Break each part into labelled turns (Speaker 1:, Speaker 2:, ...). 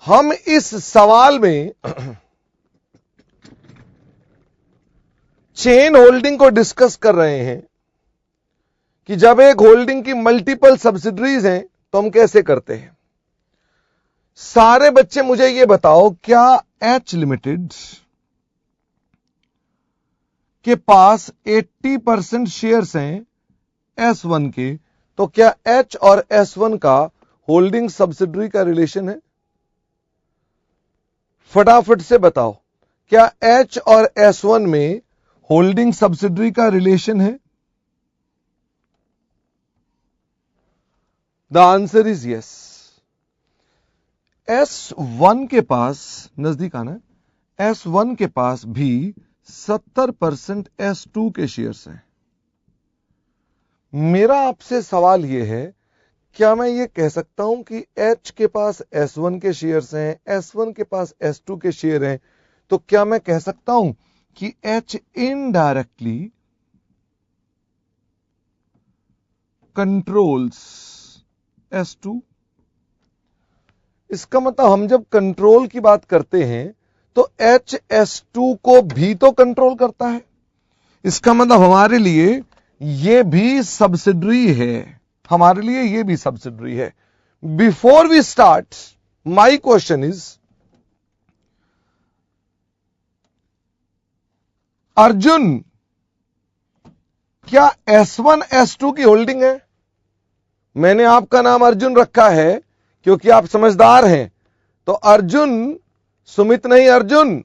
Speaker 1: हम इस सवाल में चेन होल्डिंग को डिस्कस कर रहे हैं कि जब एक होल्डिंग की मल्टीपल सब्सिडरीज हैं तो हम कैसे करते हैं। सारे बच्चे मुझे यह बताओ, क्या एच लिमिटेड के पास 80% शेयर्स हैं S1 के, तो क्या H और S1 का होल्डिंग सब्सिडरी का रिलेशन है? फटाफट से बताओ, क्या H और S1 में होल्डिंग सब्सिडरी का रिलेशन है? The answer is yes. S1 के पास, नजदीक आना, S1 के पास भी 70% S2 के शेयर्स हैं। मेरा आपसे सवाल यह है, क्या मैं ये कह सकता हूं कि H के पास S1 के शेयर्स हैं, S1 के पास S2 के शेयर हैं, तो क्या मैं कह सकता हूं कि H इनडायरेक्टली कंट्रोल्स S2? इसका मतलब हम जब कंट्रोल की बात करते हैं तो H S2 को भी तो कंट्रोल करता है। इसका मतलब हमारे लिए यह भी सब्सिडरी है, हमारे लिए यह भी सब्सिडरी है। Before we start, my question is, Arjun, क्या S1 S2 की होल्डिंग है? मैंने आपका नाम अर्जुन रखा है क्योंकि आप समझदार हैं। तो अर्जुन, सुमित नहीं, अर्जुन,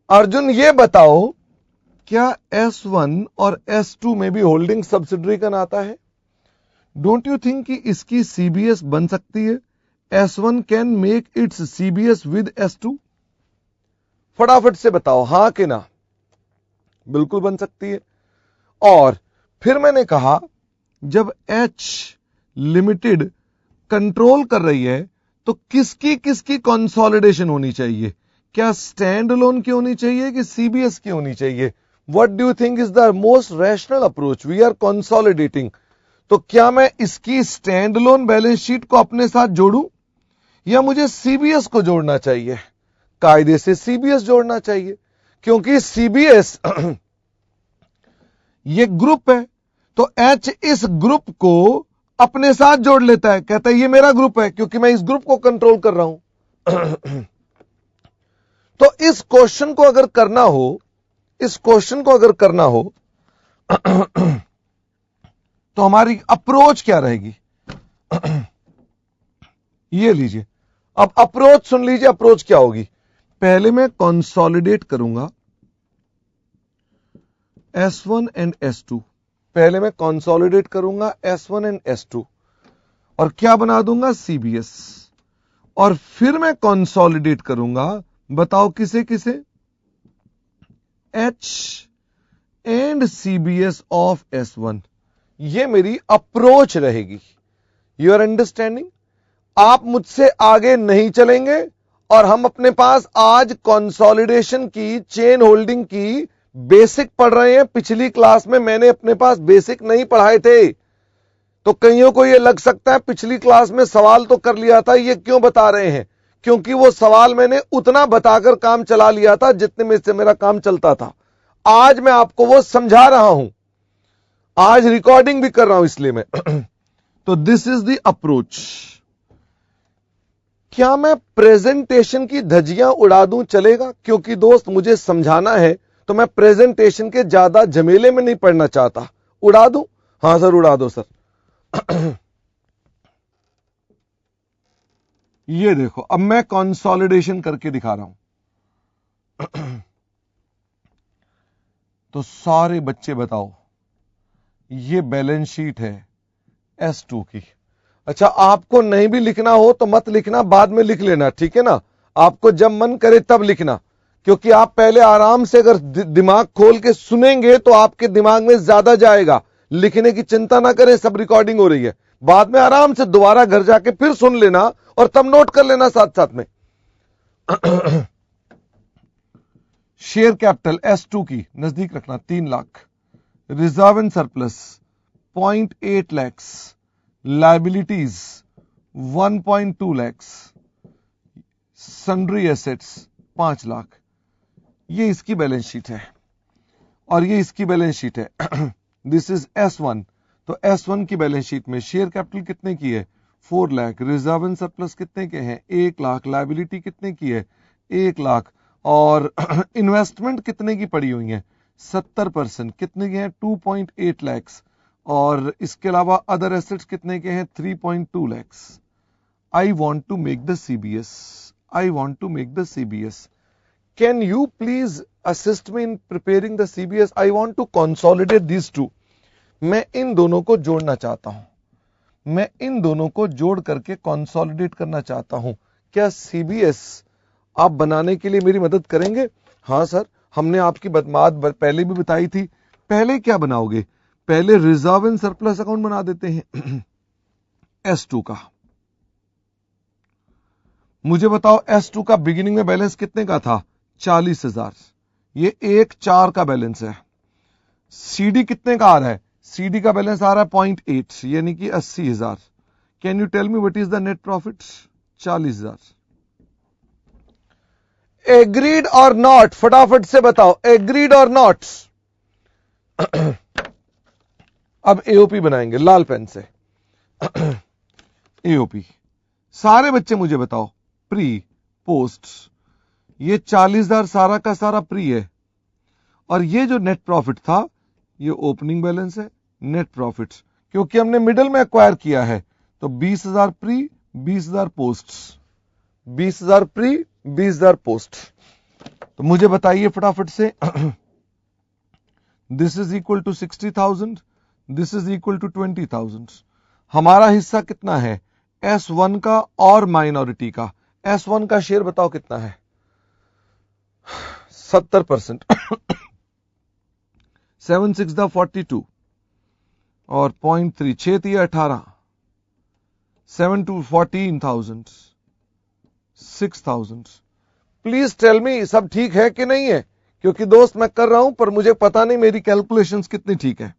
Speaker 1: अर्जुन ये बताओ, क्या S1 और S2 में भी होल्डिंग सब्सिडरी का नाता है? डोंट यू थिंक कि इसकी CBS बन सकती है? S1 can make it's CBS with S2? फटाफट से बताओ, हां कि ना? बिल्कुल बन सकती है। और फिर मैंने कहा, जब H लिमिटेड कंट्रोल कर रही है तो किसकी किसकी कंसोलिडेशन होनी चाहिए? क्या स्टैंड अलोन की होनी चाहिए कि CBS की होनी चाहिए? What do you think is the most rational approach? We are consolidating, तो क्या मैं इसकी स्टैंड अलोन बैलेंस शीट को अपने साथ जोड़ूं या मुझे CBS को जोड़ना चाहिए? कायदे से CBS जोड़ना चाहिए, क्योंकि CBS ये ग्रुप है, तो H इस ग्रुप को अपने साथ जोड़ लेता है, कहता है ये मेरा ग्रुप है क्योंकि मैं इस ग्रुप को कंट्रोल कर रहा हूं। तो इस क्वेश्चन को अगर करना हो, इस क्वेश्चन को अगर करना हो तो हमारी अप्रोच क्या रहेगी? ये लीजिए, अब अप्रोच सुन लीजिए, अप्रोच क्या होगी। पहले मैं कंसोलिडेट करूंगा S1 एंड S2, पहले मैं कंसोलिडेट करूंगा S1 एंड S2 और क्या बना दूंगा? CBS। और फिर मैं कंसोलिडेट करूंगा, बताओ किसे किसे? H and CBS of S1। ये मेरी अप्रोच रहेगी। You are understanding? आप मुझसे आगे नहीं चलेंगे और हम अपने पास आज कंसोलिडेशन की, चेन होल्डिंग की बेसिक पढ़ रहे हैं। पिछली क्लास में मैंने अपने पास बेसिक नहीं पढ़ाए थे, तो कईयों को यह लग सकता है पिछली क्लास में सवाल तो कर लिया था, ये क्यों बता रहे हैं? क्योंकि वो सवाल मैंने उतना बताकर काम चला लिया था जितने में से मेरा काम चलता था। आज मैं आपको वो समझा रहा हूं, आज रिकॉर्डिंग भी कर रहा हूं, इसलिए मैं तो दिस इज द अप्रोच। क्या मैं प्रेजेंटेशन की धज्जियां उड़ा दूं, चलेगा? क्योंकि दोस्त मुझे समझाना है तो मैं प्रेजेंटेशन के ज्यादा झमेले में नहीं पड़ना चाहता। उड़ा दूं? हां सर, उड़ा दो सर। ये देखो, अब मैं कंसोलिडेशन करके दिखा रहा हूं। तो सारे बच्चे बताओ, ये बैलेंस शीट है S2 की। अच्छा, आपको नहीं भी लिखना हो तो मत लिखना, बाद में लिख लेना, ठीक है ना? आपको जब मन करे तब लिखना, क्योंकि आप पहले आराम से अगर दिमाग खोल के सुनेंगे तो आपके दिमाग में ज्यादा जाएगा। लिखने की चिंता ना करें, सब रिकॉर्डिंग हो रही है। बाद में आराम से दोबारा घर जाके फिर सुन लेना और तब नोट कर लेना साथ साथ में। शेयर कैपिटल S2 की नजदीक रखना 3 lakh, reserve and surplus 0.8 lakhs, liabilities 1.2 lakhs, sundry assets 5 lakh, ये इसकी बैलेंस शीट है और ये इसकी बैलेंस शीट है। This is S1। तो S1 की बैलेंस शीट में शेयर कैपिटल कितने की है 4 लाख, रिजर्व एंड सरप्लस कितने के हैं 1 लाख, लायबिलिटी कितने की है 1 लाख, और इन्वेस्टमेंट कितने की पड़ी हुई है 70%, कितने के हैं 2.8 लाख, और इसके अलावा अदर एसेट्स कितने के हैं 3.2 lakh. I want to make the CBS, I want to make the CBS। Can you please assist me in preparing the CBS? I want to consolidate this two. मैं इन दोनों को जोड़ना चाहता हूं, मैं इन दोनों को जोड़ करके कंसोलिडेट करना चाहता हूं। क्या CBS आप बनाने के लिए मेरी मदद करेंगे? हाँ सर, हमने आपकी बात पहले भी बताई थी। पहले क्या बनाओगे? पहले रिजर्व एंड सरप्लस अकाउंट बना देते हैं S2 का। मुझे बताओ S2 का बिगिनिंग में बैलेंस कितने का था 40,000, ये 1/4 का बैलेंस है। CD कितने का आ रहा है? CD का बैलेंस आ रहा है 0.8 यानी कि 80,000। Can you tell me what is the net profit? 40,000। Agreed और नॉट? फटाफट से बताओ, एग्रीड और नॉट? अब AOP बनाएंगे लाल पेन से। AOP सारे बच्चे मुझे बताओ, प्री पोस्ट, ये 40,000 सारा का सारा प्री है, और ये जो नेट प्रॉफिट था ये ओपनिंग बैलेंस है, नेट प्रॉफिट, क्योंकि हमने मिडल में एक्वायर किया है। तो 20,000 प्री 20,000 पोस्ट, 20,000 प्री 20,000 पोस्ट। तो मुझे बताइए फटाफट से, this is equal to 60,000, this is equal to 20,000। हमारा हिस्सा कितना है S1 का और माइनॉरिटी का? S1 का शेयर बताओ कितना है? 70%। 7 6 42 और 0.3 6 18, 7 2 14,000, 6,000। प्लीज टेल मी सब ठीक है कि नहीं है, क्योंकि दोस्त मैं कर रहा हूं पर मुझे पता नहीं मेरी कैलकुलेशंस कितनी ठीक है।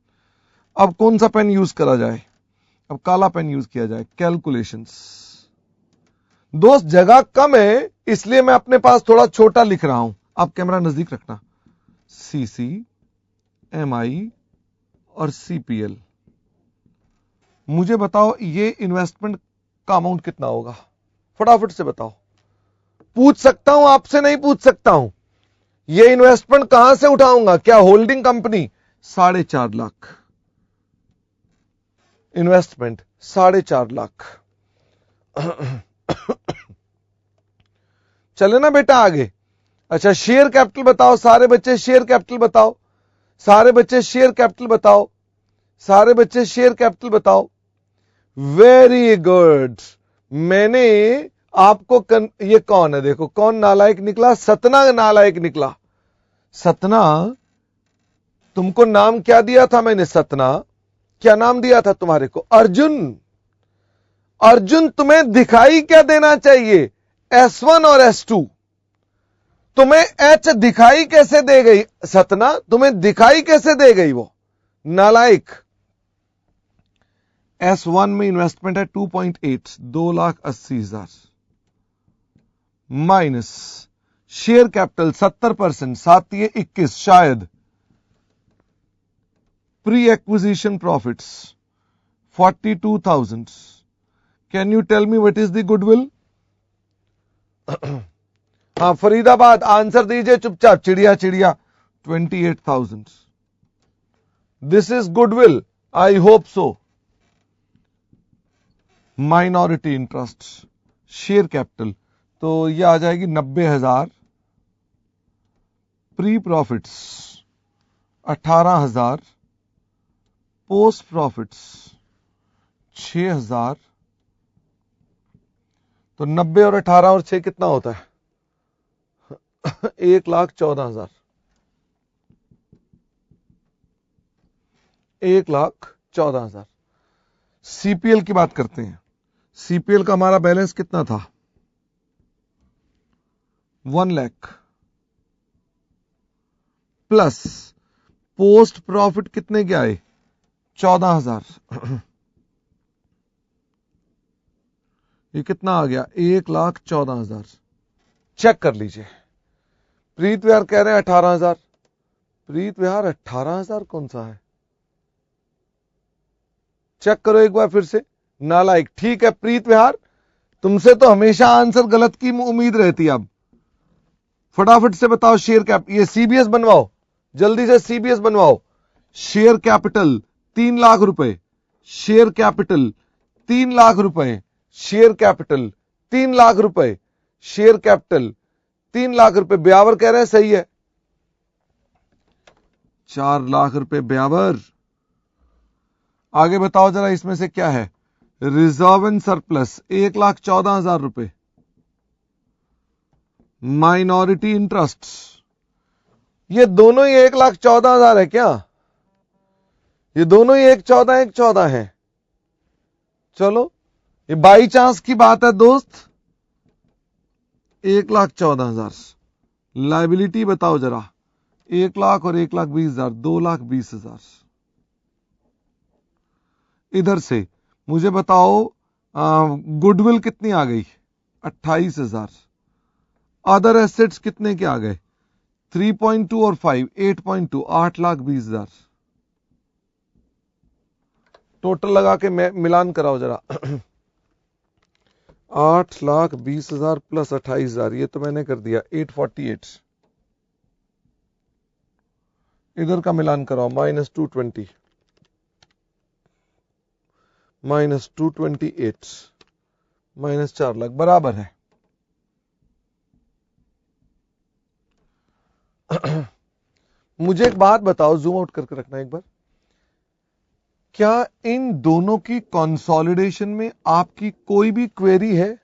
Speaker 1: अब कौन सा पेन यूज करा जाए? अब काला पेन यूज किया जाए। कैलकुलेशंस दोस्त जगह कम है इसलिए मैं अपने पास थोड़ा छोटा लिख रहा हूं। आप कैमरा नजदीक रखना। CC, MI और CPL। मुझे बताओ ये इन्वेस्टमेंट का अमाउंट कितना होगा? फटाफट से बताओ। पूछ सकता हूं, आपसे नहीं पूछ सकता हूं। ये इन्वेस्टमेंट कहां से उठाऊंगा? क्या holding company? 4.5 lakh investment, 4.5 lakh. चले ना बेटा आगे। अच्छा शेयर कैपिटल बताओ सारे बच्चे, शेयर कैपिटल बताओ सारे बच्चे, शेयर कैपिटल बताओ सारे बच्चे, शेयर कैपिटल बताओ। Very good. मैंने आपको ये कौन है? देखो कौन नालायक निकला? सतना नालायक निकला। सतना, तुमको नाम क्या दिया था मैंने? सतना, क्या नाम दिया था तुम्हारे को? अर्जुन। अर्जुन तुम्हें दिखाई क्या देना चाहिए? S1 और S2। तुम्हें H दिखाई कैसे दे गई? सतना तुम्हें दिखाई कैसे दे गई वो नालायक? S1 में इन्वेस्टमेंट है 2.8 2,80,000 माइनस शेयर कैपिटल 70%, 7 ये 21 शायद, pre acquisition profits 42,000। Can you tell me what is the goodwill? हाँ फरीदाबाद आंसर दीजिए चुपचाप। चिड़िया चिड़िया 28,000। This is goodwill, I hope so. Minority interest, share capital, तो ये आ जाएगी 90,000, प्री प्रॉफिट्स 18,000, पोस्ट प्रॉफिट्स 6,000। तो 90 और 18 और 6 कितना होता है? 1,14,000। 1,14,000। CPL की बात करते हैं। CPL का हमारा बैलेंस कितना था? 1 लाख प्लस पोस्ट प्रॉफिट कितने के आए? 14,000। ये कितना आ गया? 1,14,000। चेक कर लीजिए। प्रीत विहार कह रहे हैं 18,000। प्रीत विहार 18,000 कौन सा है? चेक करो एक बार फिर से। नालायक। ठीक है प्रीत विहार, तुमसे तो हमेशा आंसर गलत की उम्मीद रहती है। अब फटाफट से बताओ शेयर कैप, ये सीबीएस बनवाओ, जल्दी से सीबीएस बनवाओ। शेयर कैपिटल 3 लाख रुपए, शेयर कैपिटल 3 लाख रुपए, शेयर कैपिटल 3 लाख रुपए, शेयर कैपिटल 3 लाख रुपए। ब्यावर कह रहे हैं सही है, 4 लाख रुपए ब्यावर। आगे बताओ जरा इसमें से क्या है? रिजर्व एंड सरप्लस 1,14,000 रुपए। माइनॉरिटी इंटरेस्ट, ये दोनों ही 1,14,000 है क्या? ये दोनों ही 1,14,1,14 है। चलो ये बाई चांस की बात है दोस्त। 1,14,000। लाइबिलिटी बताओ जरा, 1 लाख और 1,20,000, 2,20,000। इधर से मुझे बताओ गुडविल कितनी आ गई? 28,000। अदर एसेट्स कितने के आ गए? 3.2 और 5, 8.2, 8,20,000। टोटल लगा के मिलान कराओ जरा। 8,20,000 प्लस 28,000, ये तो मैंने कर दिया 848। इधर का मिलान कराओ, -220, -228, -4 लाख बराबर है। मुझे एक बात बताओ, जूम आउट करके रखना एक बार। क्या इन दोनों की कंसोलिडेशन में आपकी कोई भी क्वेरी है?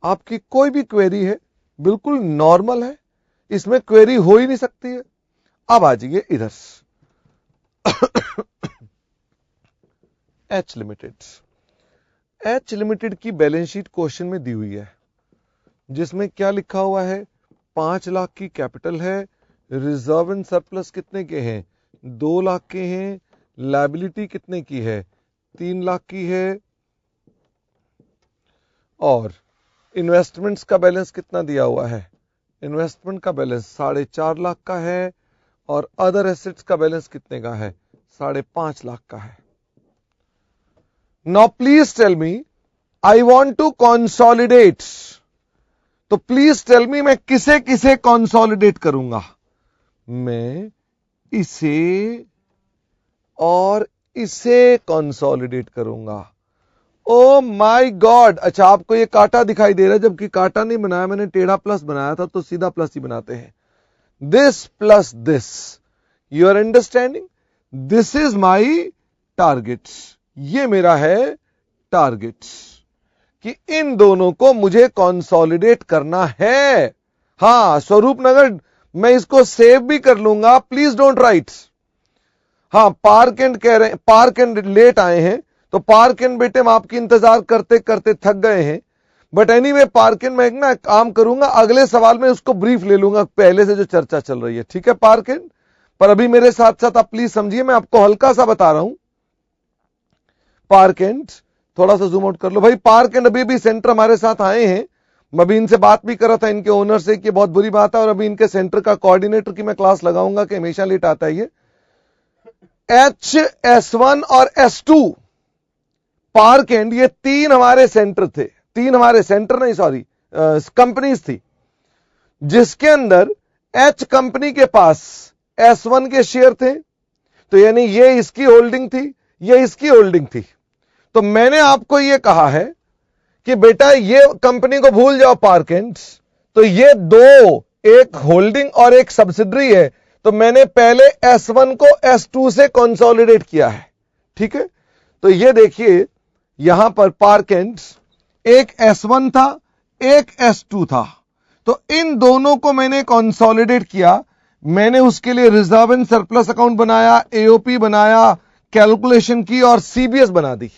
Speaker 1: आपकी कोई भी क्वेरी है? बिल्कुल नॉर्मल है, इसमें क्वेरी हो ही नहीं सकती है। अब आ जाइए इधर। एच लिमिटेड, एच लिमिटेड की बैलेंस शीट क्वेश्चन में दी हुई है, जिसमें क्या लिखा हुआ है? 5 लाख की कैपिटल है, रिजर्व एंड सरप्लस कितने के हैं? 2 लाख के हैं, लायबिलिटी कितने की है? 3 लाख की है, और इन्वेस्टमेंट्स का बैलेंस कितना दिया हुआ है? इन्वेस्टमेंट का बैलेंस 4.5 लाख का है, और अदर एसेट्स का बैलेंस कितने का है? 5.5 लाख का है। Now please tell me, I want to consolidate, तो प्लीज टेल मी मैं किसे किसे कंसोलिडेट करूंगा? मैं इसे और इसे कंसोलिडेट करूंगा। Oh my God! अच्छा, आपको ये कांटा दिखाई दे रहा है, जबकि कांटा नहीं बनाया मैंने, टेढ़ा प्लस बनाया था, तो सीधा प्लस ही बनाते हैं। This plus this, you are understanding? This is my target, ये मेरा है टारगेट, कि इन दोनों को मुझे कंसोलिडेट करना है। हां स्वरूप नगर, मैं इसको सेव भी कर लूंगा, प्लीज डोंट राइट। हाँ पार्क एंड कह रहे हैं, पार्क एंड लेट आए हैं, तो पार्क एंड बेटे हम आपकी इंतजार करते करते थक गए हैं। बट एनीवे पार्क एंड मैं एक ना काम करूंगा, अगले सवाल में उसको ब्रीफ ले लूंगा पहले से जो चर्चा चल रही है, ठीक है पार्क एंड? पर अभी मेरे साथ साथ आप प्लीज समझिए, मैं आपको हल्का सा बता रहा हूं। पार्क एंड थोड़ा सा जूम आउट कर लो भाई। पार्क एंड अभी भी सेंटर हमारे साथ आए हैं, मैं अभी इनसे बात भी कर रहा था, इनके ओनर से, कि बहुत बुरी बात है, और अभी इनके सेंटर का कोऑर्डिनेटर की मैं क्लास लगाऊंगा कि हमेशा लेट आता है ये। HS1 और S2 पार्क एंड, ये 3 हमारे सेंटर थे, 3 हमारे सेंटर नहीं सॉरी कंपनीज थी, जिसके अंदर H कंपनी के पास S1 के शेयर थे, तो यानी ये इसकी होल्डिंग थी, ये इसकी होल्डिंग थी। तो मैंने आपको ये कहा है कि बेटा ये कंपनी को भूल जाओ पार्क एंड, तो ये दो, एक होल्डिंग और एक सब्सिडरी है, तो मैंने पहले S1 को S2 से कंसोलिडेट किया है, ठीक है? तो ये देखिए यहां पर पार्क एंड, एक S1 था, एक S2 था, तो इन दोनों को मैंने कंसोलिडेट किया। मैंने उसके लिए रिजर्व एंड सरप्लस अकाउंट बनाया, एओपी बनाया, कैलकुलेशन की और सीबीएस बना दी।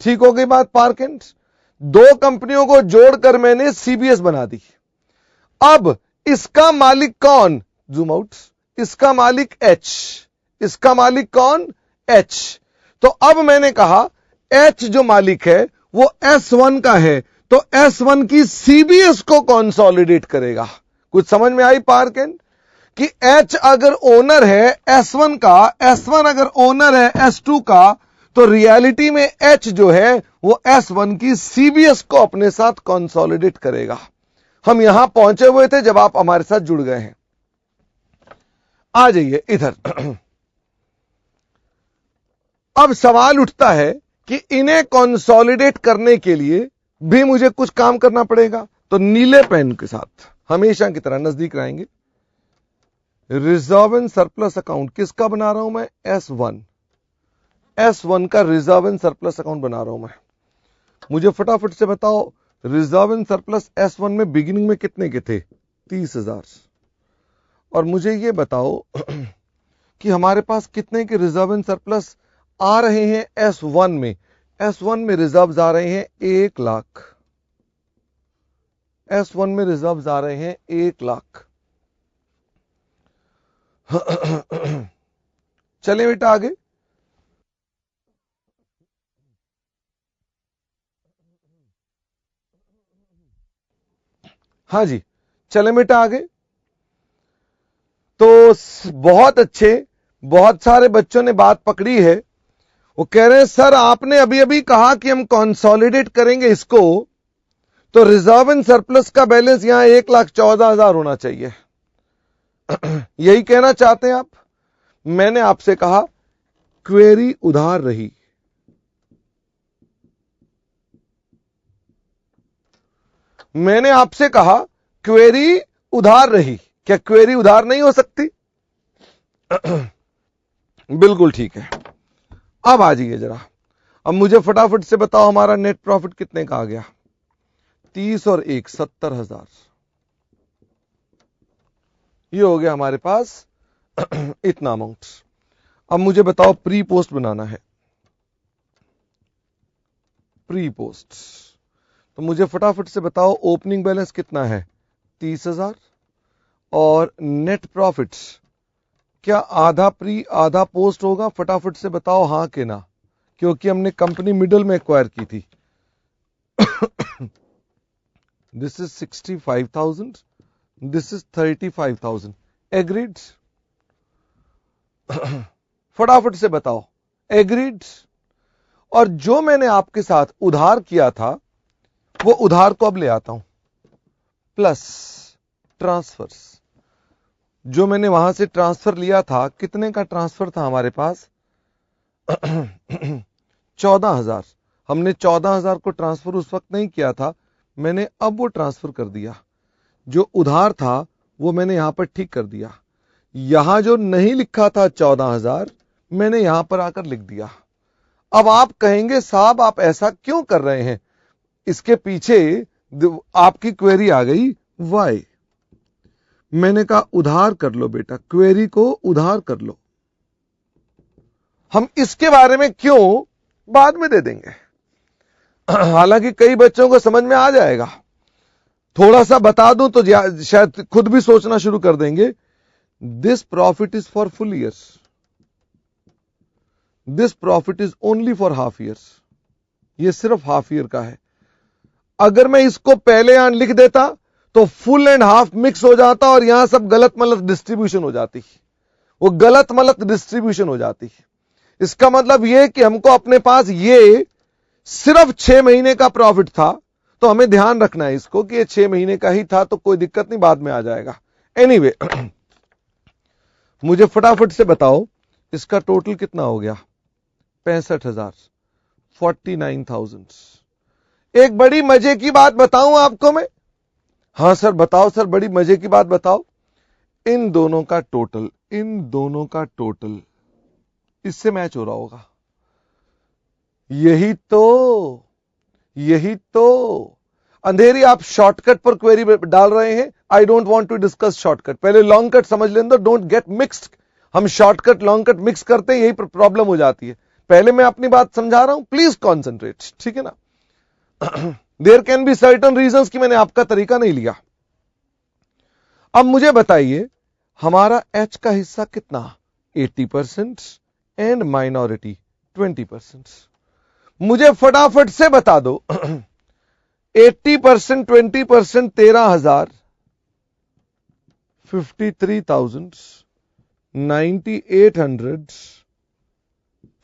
Speaker 1: ठीक हो गई बात पार्क एंड? 2 कंपनियों को जोड़कर मैंने सीबीएस बना दी। अब इसका मालिक कौन? Zoom out. इसका मालिक एच, इसका मालिक कौन? एच। तो अब मैंने कहा एच जो मालिक है वो S1 का है, तो S1 की CBS को कंसोलिडेट करेगा। कुछ समझ में आई पार्केन कि H अगर ओनर है S1 का, S1 अगर ओनर है S2 का, तो रियलिटी में H जो है वो S1 की CBS को अपने साथ कंसोलिडेट करेगा। हम यहां पहुंचे हुए थे जब आप हमारे साथ जुड़ गए हैं। आ जाइए इधर। अब सवाल उठता है कि इन्हें कंसोलिडेट करने के लिए भी मुझे कुछ काम करना पड़ेगा। तो नीले पेन के साथ हमेशा की तरह नजदीक रहेंगे। रिजर्व एंड सरप्लस अकाउंट किसका बना रहा हूं मैं? S1 का रिजर्व एंड सरप्लस अकाउंट बना रहा हूं मैं। मुझे फटाफट से बताओ, रिजर्व एंड सरप्लस S1 में बिगिनिंग में कितने के थे? 30,000। और मुझे यह बताओ कि हमारे पास कितने के रिजर्व एंड सरप्लस आ रहे हैं S1 में? S1 में रिजर्व्स आ रहे हैं 1 लाख। S1 में रिजर्व्स आ रहे हैं 1 लाख। चले बेटा आगे। हाँ जी, चले बेटा आगे। तो बहुत अच्छे, बहुत सारे बच्चों ने बात पकड़ी है। वो कह रहे हैं सर आपने अभी अभी कहा कि हम कंसोलिडेट करेंगे इसको, तो रिजर्व एंड सरप्लस का बैलेंस यहां 1,14,000 होना चाहिए। यही कहना चाहते हैं आप? मैंने आपसे कहा क्वेरी उधार रही। मैंने आपसे कहा क्वेरी उधार रही। क्या क्वेरी उधार नहीं हो सकती? बिल्कुल ठीक है। अब आ जाइए जरा। अब मुझे फटाफट से बताओ हमारा नेट प्रॉफिट कितने का आ गया? 30 और 1 70,000। ये हो गया हमारे पास इतना अमाउंट। अब मुझे बताओ प्री पोस्ट बनाना है। प्री पोस्ट तो मुझे फटाफट से बताओ ओपनिंग बैलेंस कितना है? 30,000। और नेट प्रॉफिट क्या आधा प्री आधा पोस्ट होगा? फटाफट से बताओ हां के ना, क्योंकि हमने कंपनी मिडल में एक्वायर की थी। This is 65,000, this is 35,000। Agreed? फटाफट से बताओ एग्रीड? और जो मैंने आपके साथ उधार किया था वो उधार को अब ले आता हूं, प्लस ट्रांसफर्स। जो मैंने वहां से ट्रांसफर लिया था, कितने का ट्रांसफर था हमारे पास? 14,000। हमने 14,000 को ट्रांसफर उस वक्त नहीं किया था, मैंने अब वो ट्रांसफर कर दिया। जो उधार था वो मैंने यहां पर ठीक कर दिया। यहां जो नहीं लिखा था 14,000, मैंने यहां पर आकर लिख दिया। अब आप कहेंगे साहब आप ऐसा क्यों कर रहे हैं? इसके पीछे आपकी क्वेरी आ गई वाई। मैंने कहा उधार कर लो बेटा, क्वेरी को उधार कर लो। हम इसके बारे में क्यों बाद में दे देंगे, हालांकि कई बच्चों को समझ में आ जाएगा। थोड़ा सा बता दूं तो शायद खुद भी सोचना शुरू कर देंगे। This profit is for full years, this profit is only for half years. ये सिर्फ हाफ ईयर का है। अगर मैं इसको पहले यहां लिख देता तो फुल एंड हाफ मिक्स हो जाता और यहां सब गलत मलत डिस्ट्रीब्यूशन हो जाती, वो गलत मलत डिस्ट्रीब्यूशन हो जाती। इसका मतलब यह कि हमको अपने पास ये सिर्फ 6 महीने का प्रॉफिट था, तो हमें ध्यान रखना है इसको कि ये 6 महीने का ही था, तो कोई दिक्कत नहीं, बाद में आ जाएगा। एनीवे मुझे फटाफट से बताओ इसका टोटल कितना हो गया? 65,000, 49,000। एक बड़ी मजे की बात बताऊं आपको मैं? हां सर बताओ सर, बड़ी मजे की बात बताओ। इन दोनों का टोटल, इन दोनों का टोटल इससे मैच हो रहा होगा। यही तो अंधेरी आप शॉर्टकट पर क्वेरी डाल रहे हैं। I don't want to discuss shortcut, पहले लॉन्ग कट समझ लें दो। Don't get mixed. हम शॉर्टकट लॉन्ग कट मिक्स करते हैं, यही प्रॉब्लम हो जाती है। पहले मैं अपनी बात समझा रहा हूं, प्लीज कॉन्सेंट्रेट, ठीक है ना? There can be certain reasons कि मैंने आपका तरीका नहीं लिया। अब मुझे बताइए हमारा एच का हिस्सा कितना? 80% एंड माइनॉरिटी 20%। मुझे फटाफट से बता दो 80%, 20%, 13,000, 53,000, 9,800,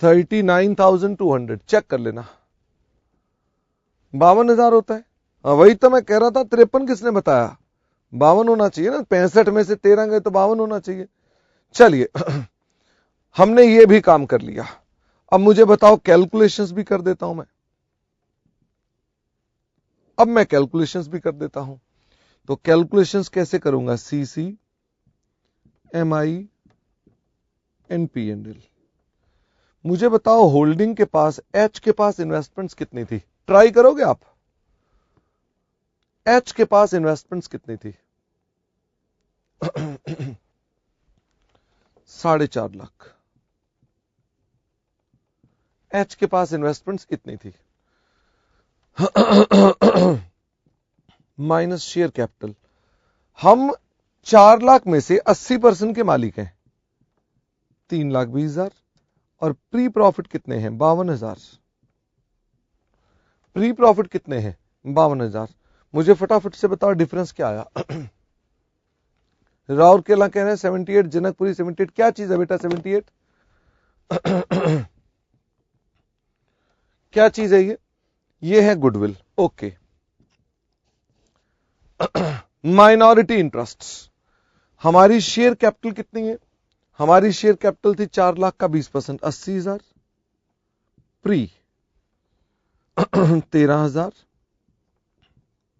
Speaker 1: 39,200। चेक कर लेना, 52,000 होता है। वही तो मैं कह रहा था, 53 किसने बताया? 52 होना चाहिए ना, 65 में से 13 गए तो 52 होना चाहिए। चलिए हमने ये भी काम कर लिया। अब मुझे बताओ, कैलकुलेशंस भी कर देता हूं मैं। अब मैं कैलकुलेशंस भी कर देता हूं। तो कैलकुलेशंस कैसे करूंगा? CC, MI, NP and L. मुझे बताओ, होल्डिंग के पास, एच के पास इन्वेस्टमेंट्स कितनी थी? ट्राई करोगे आप? एच के पास इन्वेस्टमेंट्स कितनी थी? 4.5 लाख। एच के पास इन्वेस्टमेंट्स कितनी थी? Minus share capital. हम 4 लाख में से 80% के मालिक हैं, 3,20,000। और प्री प्रॉफिट कितने हैं? 52,000। प्री प्रॉफिट कितने हैं? 52,000। मुझे फटाफट से बताओ डिफरेंस क्या आया? राउरकेला कह रहे हैं 78, जनकपुरी 78। क्या चीज है बेटा 78? क्या चीज है ये? ये है गुडविल। ओके। Minority interest. हमारी शेयर कैपिटल कितनी है? हमारी शेयर कैपिटल थी 4 लाख का 20%, 80,000। प्री 13,000।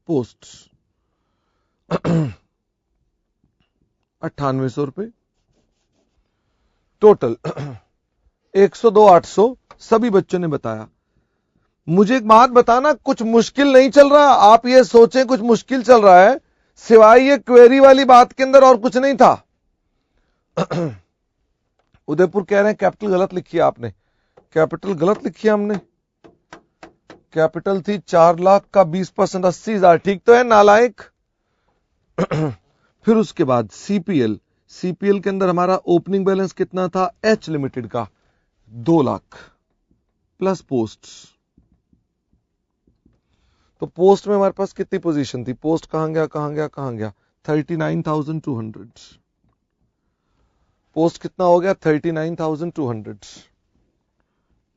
Speaker 1: पोस्ट 9800 रुपए। टोटल 102,800। सभी बच्चों ने बताया। मुझे एक बात बताना, कुछ मुश्किल नहीं चल रहा? आप ये सोचें कुछ मुश्किल चल रहा है, सिवाय ये क्वेरी वाली बात के अंदर और कुछ नहीं था। उदयपुर कह रहे हैं कैपिटल गलत लिखी है आपने। कैपिटल गलत लिखी है हमने। कैपिटल थी 4 लाख का 20%, 80,000। ठीक तो है नालायक? फिर उसके बाद सीपीएल। सीपीएल के अंदर हमारा ओपनिंग बैलेंस कितना था? एच लिमिटेड का 2 लाख प्लस पोस्ट। तो पोस्ट में हमारे पास कितनी पोजीशन थी? पोस्ट कहां गया? 39,200। पोस्ट कितना हो गया? 39,200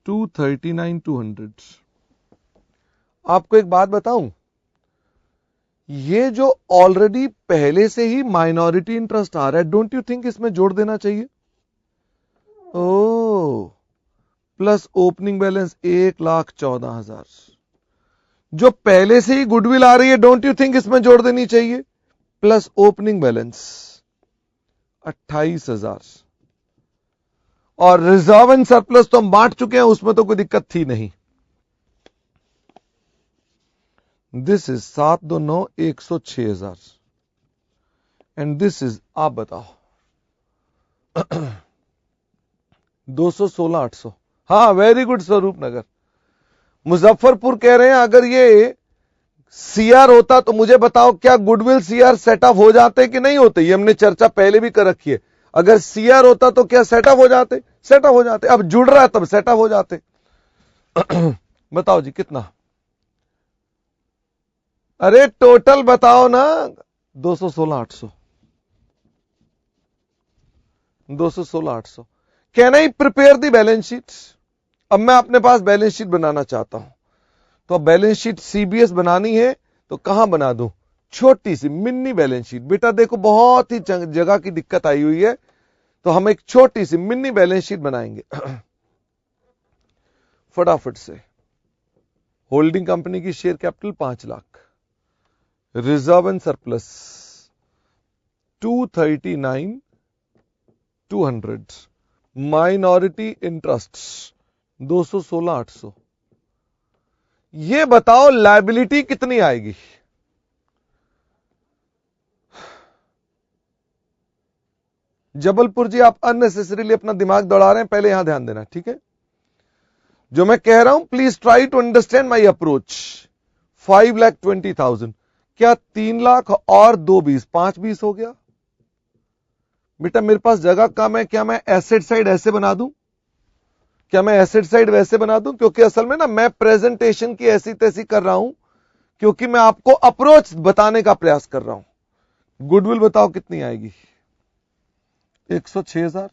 Speaker 1: टू 39,200। आपको एक बात बताऊं, ये जो ऑलरेडी पहले से ही माइनॉरिटी इंटरेस्ट आ रहा है, डोंट यू थिंक इसमें जोड़ देना चाहिए? ओ, प्लस ओपनिंग बैलेंस 1,14,000। जो पहले से ही गुडविल आ रही है, डोंट यू थिंक इसमें जोड़ देनी चाहिए? Plus opening balance 28,000। और रिजर्व एंड सरप्लस तो हम बांट चुके हैं, उसमें तो कोई दिक्कत थी नहीं। This is 729 106,000 and this is, आप बताओ, 216,800। हाँ, वेरी गुड स्वरूप नगर। मुजफ्फरपुर कह रहे हैं अगर ये सीआर होता तो मुझे बताओ क्या गुडविल सीआर सेटअप हो जाते कि नहीं होते? ये हमने चर्चा पहले भी कर रखी है। अगर सीआर होता तो क्या सेटअप हो जाते? सेटअप हो जाते। अब जुड़ रहा है तब सेटअप हो जाते। बताओ जी कितना? अरे टोटल बताओ ना। 216,800। 216,800। Can I prepare the balance sheet? अब मैं अपने पास बैलेंस शीट बनाना चाहता हूं। तो अब बैलेंस शीट सीबीएस बनानी है तो कहां बना दूं? छोटी सी मिनी बैलेंस शीट। बेटा देखो बहुत ही जगह की दिक्कत आई हुई है, तो हम एक छोटी सी मिनी बैलेंस शीट बनाएंगे। फटाफट से। होल्डिंग कंपनी की share capital 5 lakh, reserve and surplus 239,200, minority interest 216,800। ये बताओ लायबिलिटी कितनी आएगी? जबलपुर जी आप अननेसेसरीली अपना दिमाग दौड़ा रहे हैं, पहले यहां ध्यान देना, ठीक है? जो मैं कह रहा हूं please try to understand my approach. 5,20,000 क्या 3 लाख और 2,20, 5,20 हो गया? बेटा मेरे पास जगह कम है, क्या मैं एसेट साइड ऐसे बना दूं? क्या मैं एसेट साइड वैसे बना दूं? क्योंकि असल में ना मैं प्रेजेंटेशन की ऐसी तैसी कर रहा हूं क्योंकि मैं आपको अप्रोच बताने का प्रयास कर रहा हूं। गुडविल बताओ कितनी आएगी? 106,000।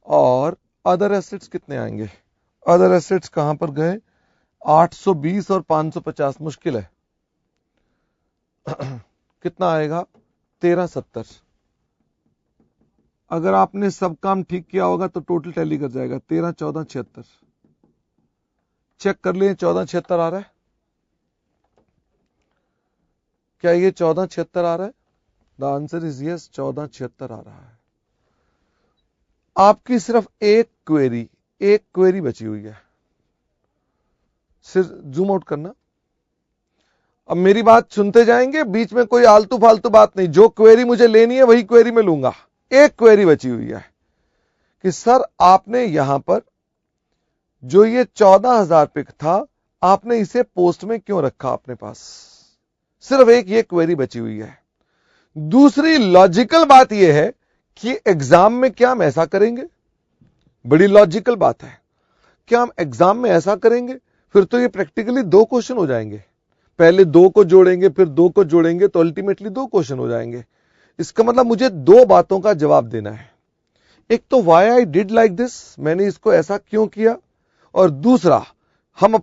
Speaker 1: और अदर एसेट्स कितने आएंगे? अदर एसेट्स कहां पर गए? 820 और 550, मुश्किल है। कितना आएगा? 1370। अगर आपने सब काम ठीक किया होगा तो टोटल टैली कर जाएगा। 13, 14, 76। चेक कर लिए 1476 आ रहा है? क्या ये 1476 आ रहा है? द आंसर इज यस, 1476 आ रहा है। आपकी सिर्फ एक क्वेरी बची हुई है। सिर्फ जूम आउट करना। अब मेरी बात सुनते जाएंगे, बीच में कोई आलतू फालतू बात नहीं। जो क्वेरी मुझे लेनी है वही क्वेरी मैं लूंगा। एक क्वेरी बची हुई है कि सर आपने यहां पर जो ये 14,000 पिक था, आपने इसे पोस्ट में क्यों रखा अपने पास? सिर्फ एक ये क्वेरी बची हुई है। दूसरी लॉजिकल बात यह है कि एग्जाम में क्या हम ऐसा करेंगे? बड़ी लॉजिकल बात है। क्या हम एग्जाम में ऐसा करेंगे? फिर तो ये प्रैक्टिकली 2 क्वेश्चन हो जाएंगे। पहले 2 को जोड़ेंगे, फिर 2 को जोड़ेंगे, तो अल्टीमेटली 2 क्वेश्चन हो जाएंगे। इसका मतलब मुझे 2 बातों का जवाब देना है। एक तो why I did like this, मैंने इसको ऐसा क्यों किया, और दूसरा हम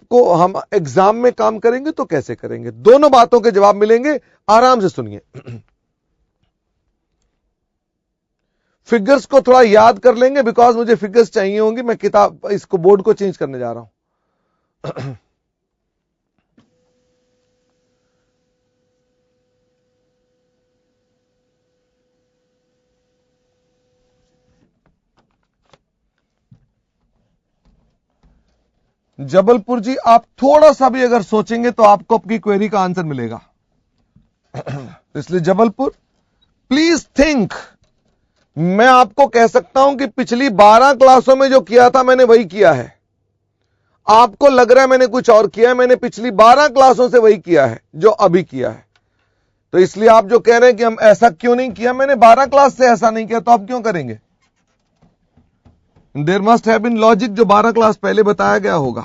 Speaker 1: एग्जाम में काम करेंगे तो कैसे करेंगे। दोनों बातों के जवाब मिलेंगे। आराम से सुनिए। फिगर्स को थोड़ा याद कर लेंगे, बिकॉज मुझे फिगर्स चाहिए होंगी। मैं किताब इसको बोर्ड को चेंज करने जा रहा हूं। जबलपुर जी, आप थोड़ा सा भी अगर सोचेंगे तो आपको आपकी क्वेरी का आंसर मिलेगा। इसलिए जबलपुर, प्लीज थिंक। मैं आपको कह सकता हूं कि पिछली 12 क्लासों में जो किया था मैंने वही किया है। आपको लग रहा है मैंने कुछ और किया है, मैंने पिछली 12 क्लासों से वही किया है जो अभी किया है। तो इसलिए आप जो कह रहे हैं कि हम ऐसा क्यों नहीं किया, मैंने 12 क्लास से ऐसा नहीं किया, तो आप क्यों करेंगे? There must have been logic, जो 12 क्लास पहले बताया गया होगा।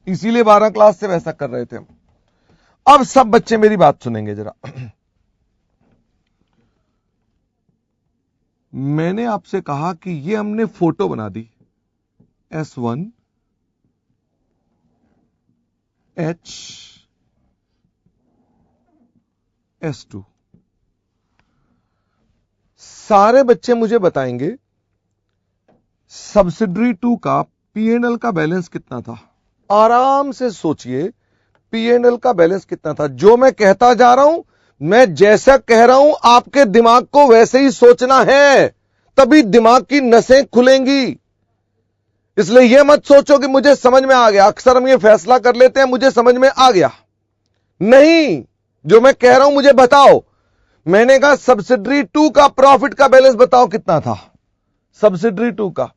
Speaker 1: इसीलिए 12 क्लास से वैसा कर रहे थे हम। अब सब बच्चे मेरी बात सुनेंगे जरा। मैंने आपसे कहा कि ये हमने फोटो बना दी, S1 H S2। सारे बच्चे मुझे बताएंगे सब्सिडरी 2 का P&L का बैलेंस कितना था। आराम से सोचिए, P&L का बैलेंस कितना था। जो मैं कहता जा रहा हूं, मैं जैसा कह रहा हूं, आपके दिमाग को वैसे ही सोचना है, तभी दिमाग की नसें खुलेंगी। इसलिए यह मत सोचो कि मुझे समझ में आ गया। अक्सर हम ये फैसला कर लेते हैं, मुझे समझ में आ गया। नहीं, जो मैं कह रहा हूं मुझे बताओ। मैंने कहा सब्सिडरी 2 का प्रॉफिट का बैलेंस बताओ कितना था। सब्सिडरी 2 का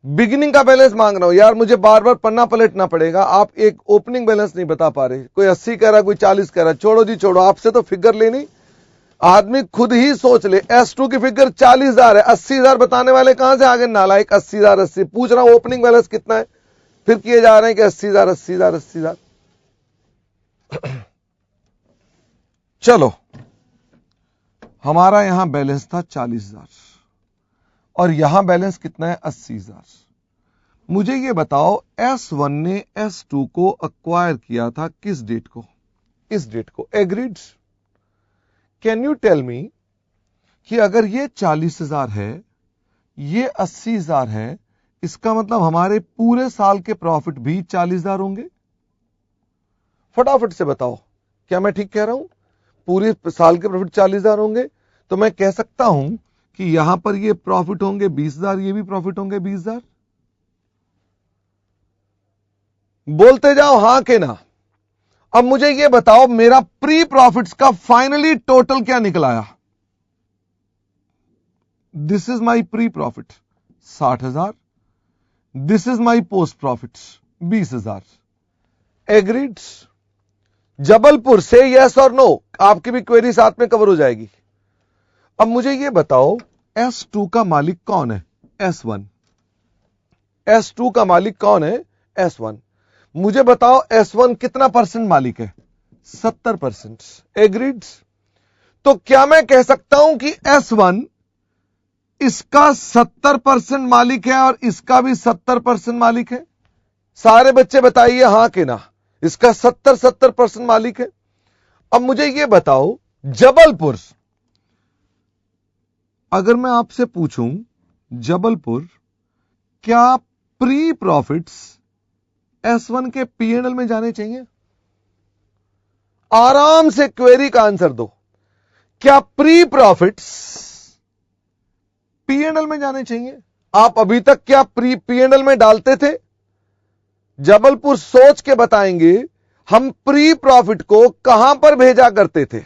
Speaker 1: बिगिनिंग का बैलेंस मांग रहा हूं। यार मुझे बार बार पन्ना पलटना पड़ेगा, आप एक ओपनिंग बैलेंस नहीं बता पा रहे। कोई 80 कह रहा, कोई 40 कह रहा। छोड़ो जी छोड़ो, आपसे तो फिगर लेनी, आदमी खुद ही सोच ले। S2 की फिगर 40,000 है। 80,000 बताने वाले कहां से आ गए नालायक? 80,000 80 पूछ रहा हूं, ओपनिंग बैलेंस कितना है? फिर किए जा रहे हैं कि 80,000 80,000 80,000। चलो, हमारा यहां बैलेंस था 40,000 और यहां बैलेंस कितना है? 80,000। मुझे यह बताओ, S1 ने S2 को अक्वायर किया था किस डेट को? इस डेट को। Agreed? Can you tell me कि अगर ये 40,000 है, ये 80,000 है, इसका मतलब हमारे पूरे साल के प्रॉफिट भी 40,000 होंगे? फटाफट से बताओ, क्या मैं ठीक कह रहा हूं? पूरे साल के प्रॉफिट 40,000 होंगे, तो मैं कह सकता हूं कि यहां पर ये प्रॉफिट होंगे 20,000, ये भी प्रॉफिट होंगे 20,000। बोलते जाओ हां के ना। अब मुझे यह बताओ, मेरा प्री प्रॉफिट्स का फाइनली टोटल क्या निकल आया? This is my pre profit 60,000, this is my post profit 20,000। Agreed? Jabalpur से यस और नो, आपकी भी क्वेरी साथ में कवर हो जाएगी। अब मुझे यह बताओ, S2 का मालिक कौन है? S1। S2 का मालिक कौन है? S1। मुझे बताओ S1 कितना परसेंट मालिक है? 70%। एग्रीड? तो क्या मैं कह सकता हूं कि S1 इसका 70% मालिक है और इसका भी 70% मालिक है? सारे बच्चे बताइए हां कि ना। इसका 70% मालिक है। अब मुझे यह बताओ, जबलपुर, अगर मैं आपसे पूछूं जबलपुर क्या प्री प्रॉफिट्स S1 के P&L में जाने चाहिए? आराम से क्वेरी का आंसर दो। क्या प्री प्रॉफिट्स P&L में जाने चाहिए? आप अभी तक क्या प्री P&L में डालते थे? जबलपुर सोच के बताएंगे हम प्री प्रॉफिट को कहां पर भेजा करते थे।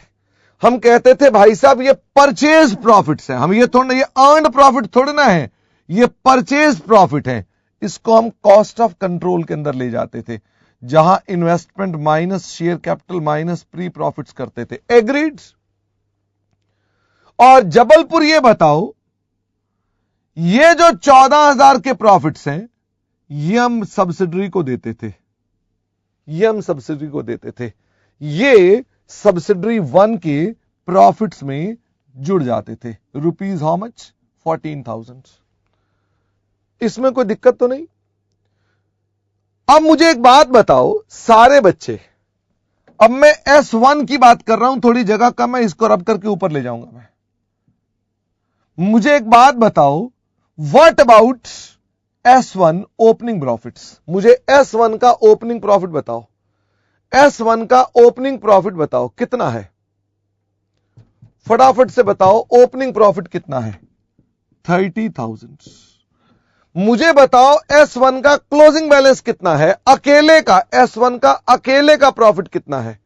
Speaker 1: हम कहते थे भाई साहब ये परचेज प्रॉफिट्स है, हम ये थोड़ा, ये अर्न्ड प्रॉफिट थोड़ा ना है, ये परचेज प्रॉफिट है। इसको हम कॉस्ट ऑफ कंट्रोल के अंदर ले जाते थे, जहां investment minus share capital minus pre profits करते थे। एग्रीड? और जबलपुर ये बताओ, ये जो 14,000 के प्रॉफिट्स हैं ये हम सब्सिडरी को देते थे, ये हम सब्सिडरी को देते थे, ये सब्सिडरी 1 के प्रॉफिट्स में जुड़ जाते थे। Rupees how much? 14,000। इसमें कोई दिक्कत तो नहीं? अब मुझे एक बात बताओ सारे बच्चे, अब मैं S1 की बात कर रहा हूं, थोड़ी जगह कम है, इसको रब करके ऊपर ले जाऊंगा मैं। मुझे एक बात बताओ, what about S1 opening profits? मुझे S1 का ओपनिंग प्रॉफिट बताओ। S1 का ओपनिंग प्रॉफिट बताओ कितना है? फटाफट से बताओ ओपनिंग प्रॉफिट कितना है? 30,000। मुझे बताओ S1 का क्लोजिंग बैलेंस कितना है अकेले का? S1 का अकेले का प्रॉफिट कितना है?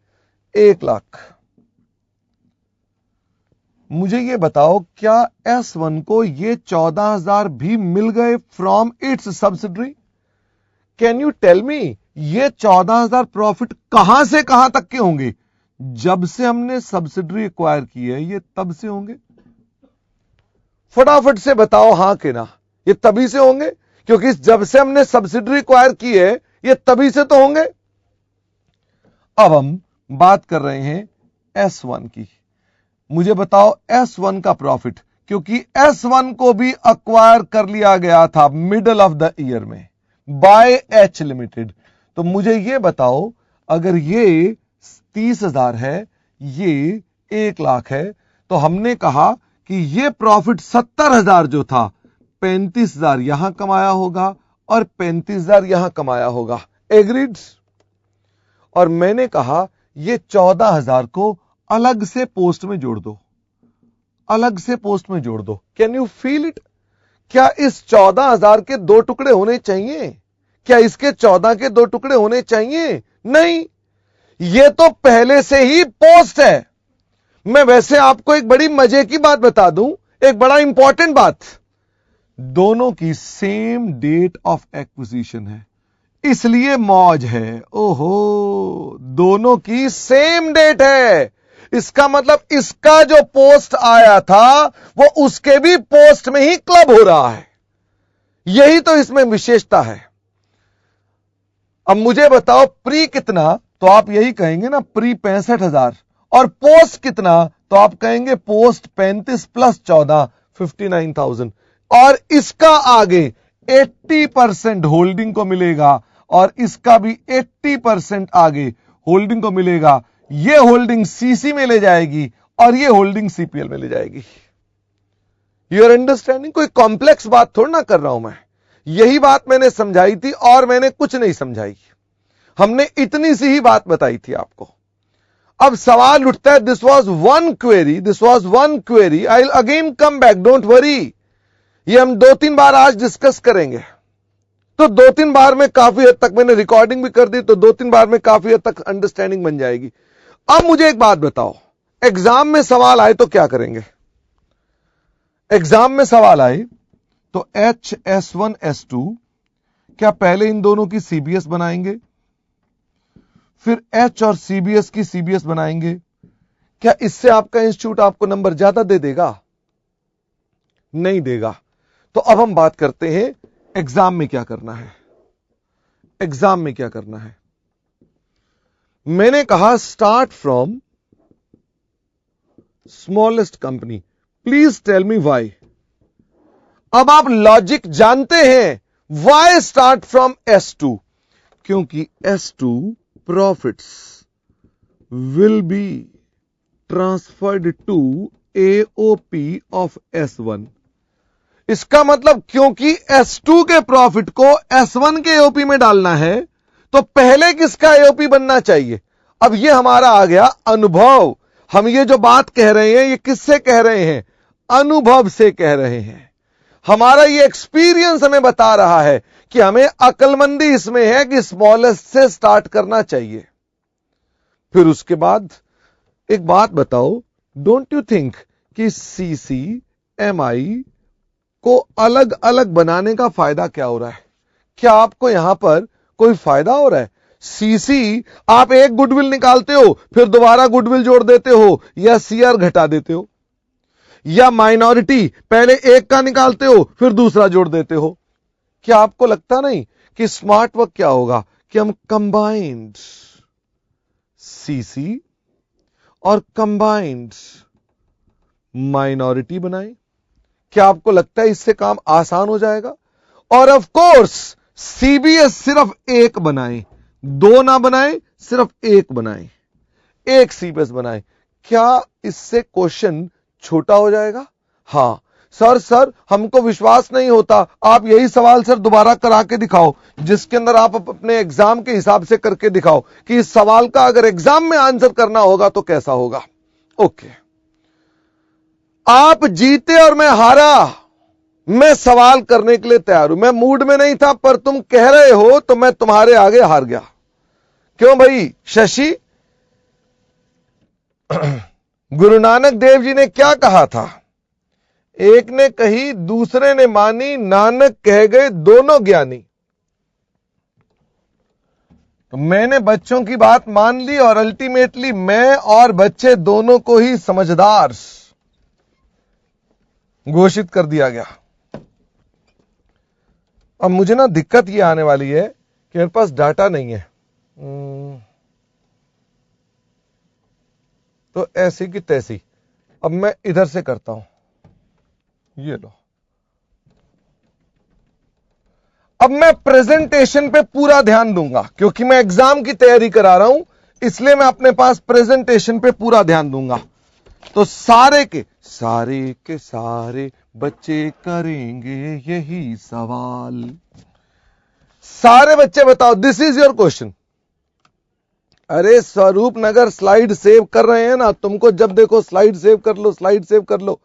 Speaker 1: 1 लाख। मुझे यह बताओ क्या S1 को ये 14,000 भी मिल गए from its subsidiary? Can you tell me ये 14,000 प्रॉफिट कहां से कहां तक के होंगे? जब से हमने सब्सिडरी एक्वायर की है ये तब से होंगे। फटाफट से बताओ हां कि ना। ये तभी से होंगे क्योंकि जब से हमने सब्सिडरी एक्वायर की है ये तभी से तो होंगे। अब हम बात कर रहे हैं S1 की। मुझे बताओ S1 का प्रॉफिट, क्योंकि S1 को भी एक्वायर कर लिया गया था मिडल ऑफ द ईयर में बाय H लिमिटेड। तो मुझे यह बताओ अगर ये 30,000 है, ये 1 लाख है, तो हमने कहा कि ये प्रॉफिट 70,000 जो था 35,000 यहां कमाया होगा और 35,000 यहां कमाया होगा। एग्रीड? और मैंने कहा ये 14,000 को अलग से पोस्ट में जोड़ दो, अलग से पोस्ट में जोड़ दो। Can you feel it? क्या इस 14,000 के 2 टुकड़े होने चाहिए? क्या इसके 14 के 2 टुकड़े होने चाहिए? नहीं, ये तो पहले से ही पोस्ट है। मैं वैसे आपको एक बड़ी मजे की बात बता दूं, एक बड़ा इंपॉर्टेंट बात, दोनों की सेम डेट ऑफ एक्विजिशन है, इसलिए मौज है। ओहो, दोनों की सेम डेट है। इसका मतलब इसका जो पोस्ट आया था वो उसके भी पोस्ट में ही क्लब हो रहा है। यही तो इसमें विशेषता है। अब मुझे बताओ प्री कितना, तो आप यही कहेंगे ना प्री 65,000, और पोस्ट कितना, तो आप कहेंगे पोस्ट 35 प्लस 14 59,000। और इसका आगे 80% होल्डिंग को मिलेगा और इसका भी 80% आगे होल्डिंग को मिलेगा। ये होल्डिंग सीसी में ले जाएगी और ये होल्डिंग सीपीएल में ले जाएगी। Your understanding? कोई कॉम्प्लेक्स बात थोड़ा ना कर रहा हूं मैं, यही बात मैंने समझाई थी और मैंने कुछ नहीं समझाई, हमने इतनी सी ही बात बताई थी आपको। अब सवाल उठता है, this was one query, this was one query, I will again come back, don't worry. ये हम 2-3 बार आज डिस्कस करेंगे, तो 2-3 बार में काफी हद तक, मैंने रिकॉर्डिंग भी कर दी, तो 2-3 बार में काफी हद तक अंडरस्टैंडिंग बन जाएगी। अब मुझे एक बात बताओ, एग्जाम में सवाल आए तो क्या करेंगे? एग्जाम में सवाल आए तो HS1 S2, क्या पहले इन दोनों की CBS बनाएंगे, फिर H और CBS की CBS बनाएंगे? क्या इससे आपका इंस्टीट्यूट आपको नंबर ज्यादा दे देगा? नहीं देगा। तो अब हम बात करते हैं एग्जाम में क्या करना है। एग्जाम में क्या करना है? मैंने कहा start from smallest company, please tell me why. अब आप लॉजिक जानते हैं, व्हाई स्टार्ट फ्रॉम S2? क्योंकि S2 profits will be transferred to AOP of S1। इसका मतलब क्योंकि S2 के प्रॉफिट को S1 के AOP में डालना है, तो पहले किसका AOP बनना चाहिए? अब ये हमारा आ गया अनुभव। हम ये जो बात कह रहे हैं, ये किससे कह रहे हैं? अनुभव से कह रहे हैं। हमारा ये एक्सपीरियंस हमें बता रहा है कि हमें अक्लमंदी इसमें है कि स्मॉलेस्ट से स्टार्ट करना चाहिए। फिर उसके बाद एक बात बताओ, डोंट यू थिंक कि CCMI को अलग अलग बनाने का फायदा क्या हो रहा है? क्या आपको यहां पर कोई फायदा हो रहा है? सीसी आप एक गुडविल निकालते हो, फिर दोबारा गुडविल जोड़ देते हो, या CR घटा देते हो, या माइनॉरिटी पहले एक का निकालते हो फिर दूसरा जोड़ देते हो। क्या आपको लगता नहीं कि स्मार्ट वर्क क्या होगा कि हम कंबाइंड सीसी और कंबाइंड माइनॉरिटी बनाएं? क्या आपको लगता है इससे काम आसान हो जाएगा? और ऑफ कोर्स CBS सिर्फ एक बनाएं, दो ना बनाएं, सिर्फ एक बनाएं, एक CBS बनाएं। क्या इससे क्वेश्चन छोटा हो जाएगा? हां सर हमको विश्वास नहीं होता, आप यही सवाल सर दोबारा करा के दिखाओ, जिसके अंदर आप अपने एग्जाम के हिसाब से करके दिखाओ कि इस सवाल का अगर एग्जाम में आंसर करना होगा तो कैसा होगा। ओके, आप जीते और मैं हारा, मैं सवाल करने के लिए तैयार हूं। मैं मूड में नहीं था, पर तुम कह रहे हो तो मैं तुम्हारे आगे हार गया। क्यों भाई शशि? गुरु नानक देव जी ने क्या कहा था? एक ने कही दूसरे ने मानी, नानक कह गए दोनों ज्ञानी। तो मैंने बच्चों की बात मान ली और अल्टीमेटली मैं और बच्चे दोनों को ही समझदार घोषित कर दिया गया। अब मुझे ना दिक्कत ये आने वाली है कि मेरे पास डाटा नहीं है, तो ऐसी की तैसी। अब मैं इधर से करता हूं, ये लो। अब मैं प्रेजेंटेशन पे पूरा ध्यान दूंगा, क्योंकि मैं एग्जाम की तैयारी करा रहा हूं, इसलिए मैं अपने पास प्रेजेंटेशन पे पूरा ध्यान दूंगा। तो सारे के सारे बच्चे करेंगे यही सवाल। सारे बच्चे बताओ, दिस इज योर क्वेश्चन। अरे स्वरूप नगर स्लाइड सेव कर रहे हैं ना, तुमको जब देखो स्लाइड सेव कर लो, स्लाइड सेव कर लो।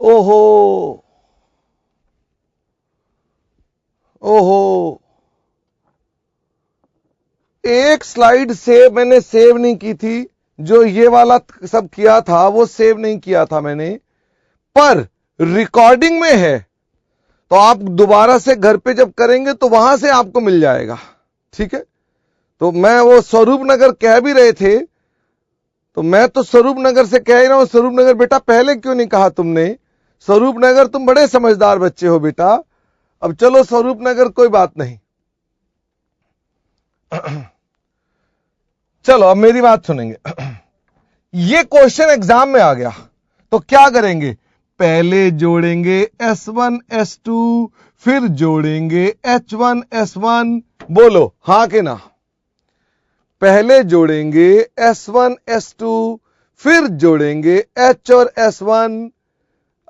Speaker 1: ओहो ओहो, एक स्लाइड सेव मैंने सेव नहीं की थी, जो ये वाला सब किया था वो सेव नहीं किया था मैंने, पर रिकॉर्डिंग में है। तो आप दोबारा से घर पे जब करेंगे तो वहां से आपको मिल जाएगा, ठीक है? तो मैं वो स्वरूप नगर कह भी रहे थे, तो मैं तो स्वरूप नगर से कह ही रहा हूं। स्वरूप नगर बेटा पहले क्यों नहीं कहा तुमने? स्वरूप नगर तुम बड़े समझदार बच्चे हो बेटा। अब चलो स्वरूप नगर कोई बात नहीं। चलो अब मेरी बात सुनेंगे। ये क्वेश्चन एग्जाम में आ गया तो क्या करेंगे? पहले जोड़ेंगे S1 S2, फिर जोड़ेंगे H1 S1। बोलो हां के ना? पहले जोड़ेंगे S1 S2, फिर जोड़ेंगे H और S1।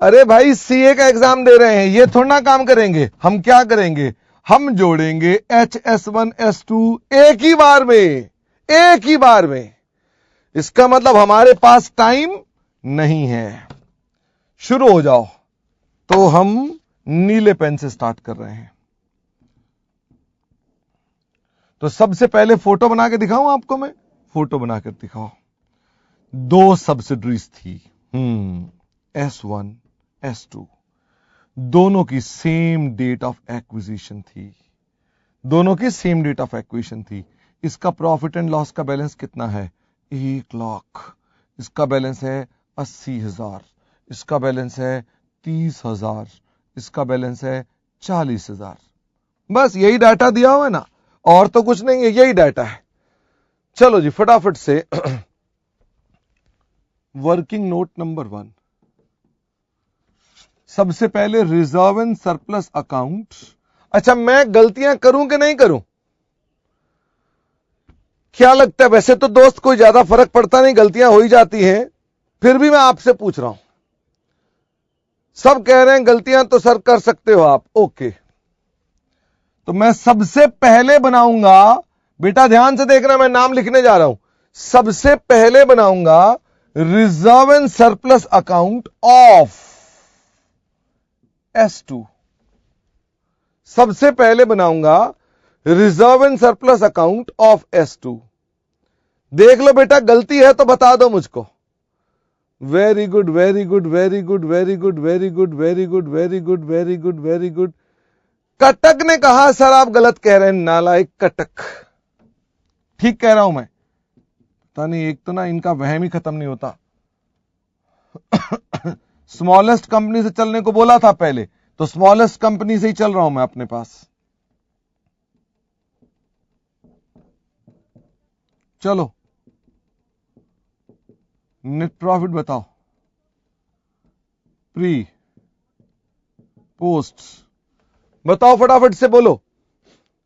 Speaker 1: अरे भाई CA का एग्जाम दे रहे हैं, ये थोड़ा ना काम करेंगे। हम क्या करेंगे? हम जोड़ेंगे HS1 S2 एक ही बार में, एक ही बार में। इसका मतलब हमारे पास टाइम नहीं है। शुरू हो जाओ। तो हम नीले पेन से स्टार्ट कर रहे हैं। तो सबसे पहले फोटो बना के दिखाऊं आपको मैं? फोटो बनाकर दिखाओ। दो सब्सिडरीज थी, S1, S2, दोनों की सेम डेट ऑफ एक्विजिशन थी, दोनों की सेम डेट ऑफ एक्विजिशन थी। इसका प्रॉफिट एंड लॉस का बैलेंस कितना है? 1 लाख। इसका बैलेंस है 80,000, इसका बैलेंस है 30,000, इसका बैलेंस है 40,000। बस यही डाटा दिया हुआ है ना, और तो कुछ नहीं है, यही डाटा है। चलो जी फटाफट से वर्किंग नोट नंबर 1। सबसे पहले रिजर्व एंड सरप्लस अकाउंट। अच्छा, मैं गलतियां करूं कि नहीं करूं? क्या लगता है? वैसे तो दोस्त कोई ज्यादा फर्क पड़ता नहीं, गलतियां हो ही जाती हैं, फिर भी मैं आपसे पूछ रहा हूं। सब कह रहे हैं गलतियां तो सर कर सकते हो आप, ओके। तो मैं सबसे पहले बनाऊंगा, बेटा ध्यान से देखना, मैं नाम लिखने जा रहा हूं। सबसे पहले बनाऊंगा reserve and surplus account of S2। सबसे पहले बनाऊंगा reserve and surplus account of S2। देख लो बेटा, गलती है तो बता दो मुझको। Very good, very good, very good, very good, very good, very good, very good, very good, very good. Cuttack ने कहा सर आप गलत कह रहे हैं, नालायक कटक। ठीक कह रहा हूं मैं? पता नहीं, एक तो ना इनका वहम ही खत्म नहीं होता। स्मॉलेस्ट कंपनी से चलने को बोला था पहले, तो स्मॉलेस्ट कंपनी से ही चल रहा हूं मैं अपने पास। चलो नेट प्रॉफिट बताओ, प्री पोस्ट बताओ, फटाफट से बोलो।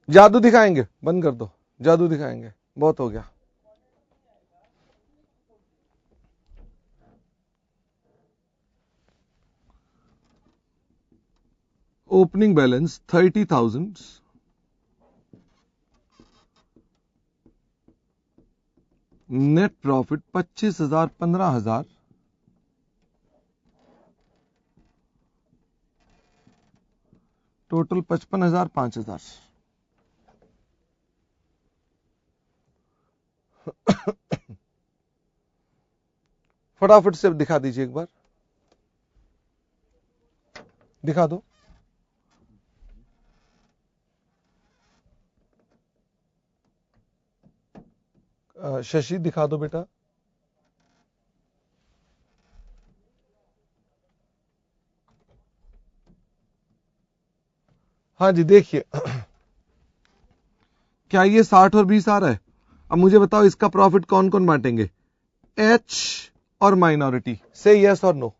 Speaker 1: जादू दिखाएंगे, बंद कर दो, जादू दिखाएंगे, बहुत हो गया। Opening balance 30,000, net profit 25,000, 15,000, total 55,000, 5,000। फटाफट से दिखा दीजिए, एक बार दिखा दो। शशि दिखा दो बेटा। हाँ जी देखिए, क्या ये 60 और 20 आ रहा है? अब मुझे बताओ इसका प्रॉफिट कौन कौन बांटेंगे? एच और माइनॉरिटी। से यस और नो।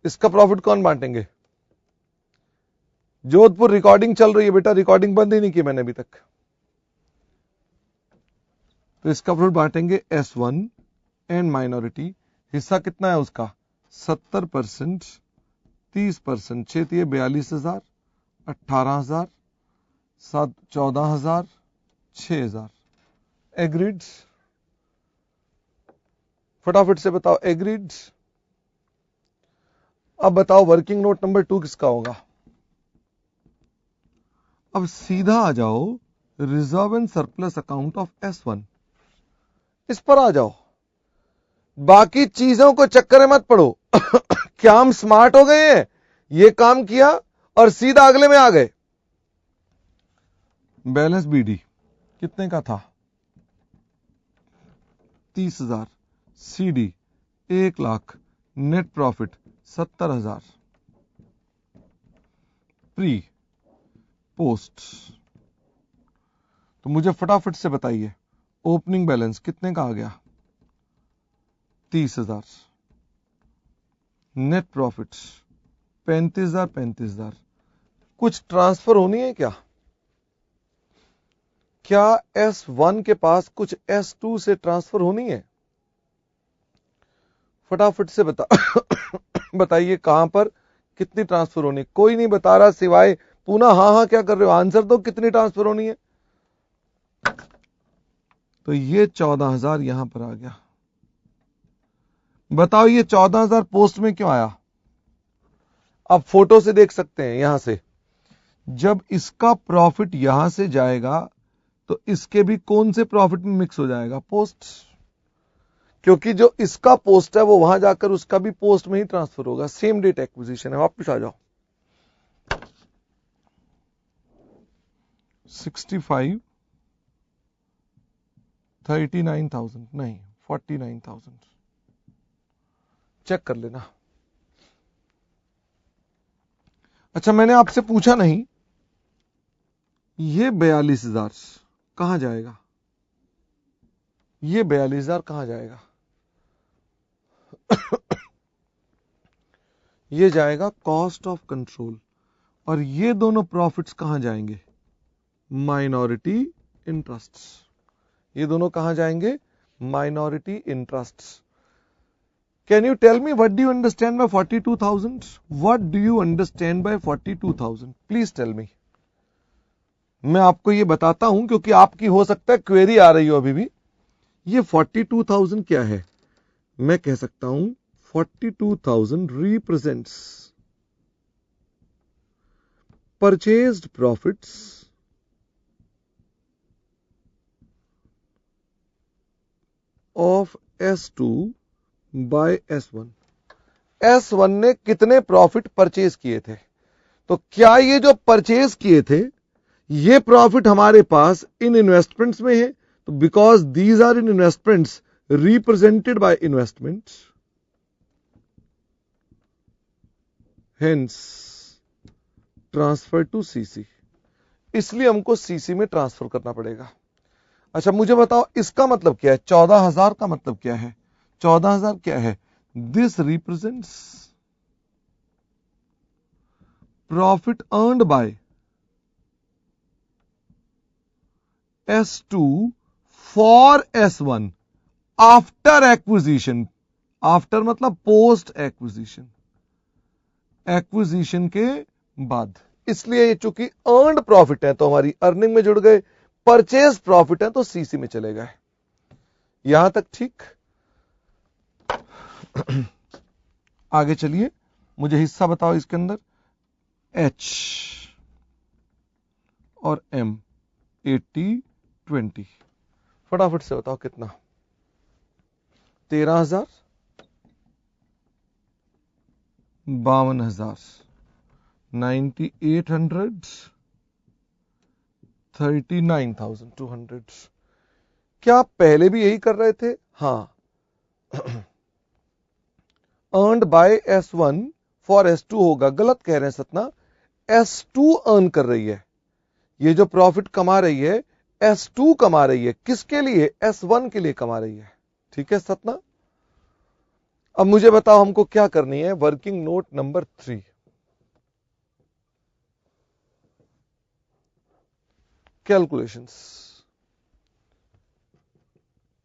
Speaker 1: इसका प्रॉफिट कौन बांटेंगे? जोधपुर रिकॉर्डिंग चल रही है बेटा, रिकॉर्डिंग बंद ही नहीं की मैंने अभी तक। तो इसका प्रॉफिट बांटेंगे S1 एंड माइनॉरिटी। हिस्सा कितना है उसका? 70%, 30%, 6 42,000, 18,000, 14,000, 6,000। एग्रीड? फटाफट से बताओ, एग्रीड? अब बताओ वर्किंग नोट नंबर 2 किसका होगा? अब सीधा आ जाओ reserve and surplus account of S1, इस पर आ जाओ। बाकी चीजों को चक्कर में मत पड़ो। क्या हम स्मार्ट हो गए हैं? ये काम किया और सीधा अगले में आ गए। बैलेंस BD कितने का था? 30,000, CD 1 lakh, net profit 70,000, pre post. तो मुझे फटाफट से बताइए ओपनिंग बैलेंस कितने का आ गया? 30,000, नेट प्रॉफिट 35,000, 35,000। कुछ ट्रांसफर होनी है क्या? क्या S1 के पास कुछ S2 से ट्रांसफर होनी है? फटाफट से बताइए कहां पर कितनी ट्रांसफर होनी है? कोई नहीं बता रहा सिवाय पूना हाँ हाँ क्या कर रहे हो? आंसर दो, कितनी ट्रांसफर होनी है? तो ये 14,000 यहां पर आ गया। बताओ ये 14,000 पोस्ट में क्यों आया? आप फोटो से देख सकते हैं। यहां से जब इसका प्रॉफिट यहां से जाएगा तो इसके भी कौन से प्रॉफिट में मिक्स हो जाएगा? पोस्ट, क्योंकि जो इसका पोस्ट है वो वहां जाकर उसका भी पोस्ट में ही ट्रांसफर होगा। सेम डेट एक्विजिशन है। वापस आ जाओ। 65 39,000 नहीं 49,000 चेक कर लेना। अच्छा, मैंने आपसे पूछा नहीं ये 42,000 कहां जाएगा? ये 42,000 कहां जाएगा? ये जाएगा कॉस्ट ऑफ कंट्रोल। और ये दोनों प्रॉफिट्स कहां जाएंगे? Minority interests. ये दोनों कहां जाएंगे? Minority interests. Can you tell me what do you understand by 42,000? What do you understand by 42,000? Please tell me. मैं आपको ये बताता हूं क्योंकि आपकी हो सकता है क्वेरी आ रही हो अभी भी। ये 42,000 क्या है? मैं कह सकता हूं 42,000 represents purchased profits of S2 by S1। S1 ने कितने प्रॉफिट परचेज किए थे? तो क्या ये जो परचेज किए थे ये प्रॉफिट हमारे पास इन इन्वेस्टमेंट्स में है? तो because these are in investments represented by investments, hence transfer to CC. इसलिए हमको सीसी में ट्रांसफर करना पड़ेगा। अच्छा, मुझे बताओ इसका मतलब क्या है? 14,000 का मतलब क्या है? 14,000 क्या है? This represents profit earned bye S2 for S1 after acquisition. After मतलब पोस्ट एक्विजिशन, एक्विजिशन के बाद। इसलिए ये चूंकि अर्नड प्रॉफिट है तो हमारी अर्निंग में जुड़ गए, परचेज प्रॉफिट है तो सीसी में चले गए। यहां तक ठीक? आगे चलिए, मुझे हिस्सा बताओ इसके अंदर। H और M 80-20 फटाफट से बताओ कितना? 13,000, 52,000, 9,800, 39,200। क्या आप पहले भी यही कर रहे थे? हाँ। Earned bye S1 for S2 होगा। गलत कह रहे हैं सतना, S2 अर्न कर रही है। ये जो प्रॉफिट कमा रही है S2 कमा रही है। किसके लिए? S1 के लिए कमा रही है। ठीक है सतना? अब मुझे बताओ हमको क्या करनी है? Working note number 3, calculations,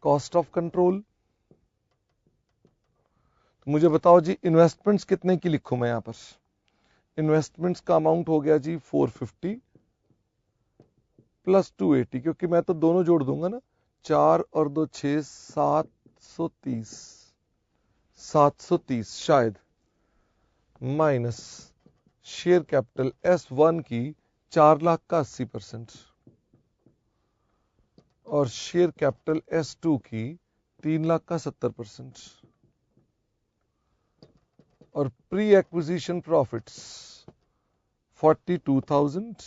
Speaker 1: cost of control. मुझे बताओ जी इन्वेस्टमेंट्स कितने की लिखूं मैं यहां पर? इन्वेस्टमेंट्स का अमाउंट हो गया जी 450 प्लस 280, क्योंकि मैं तो दोनों जोड़ दूंगा ना। 4 और 2 6, 730, 730 शायद, माइनस शेयर कैपिटल S1 की 4 लाख का 80% और शेयर कैपिटल S2 की 3 लाख का 70%। और प्री एक्विजिशन प्रॉफिट्स 42,000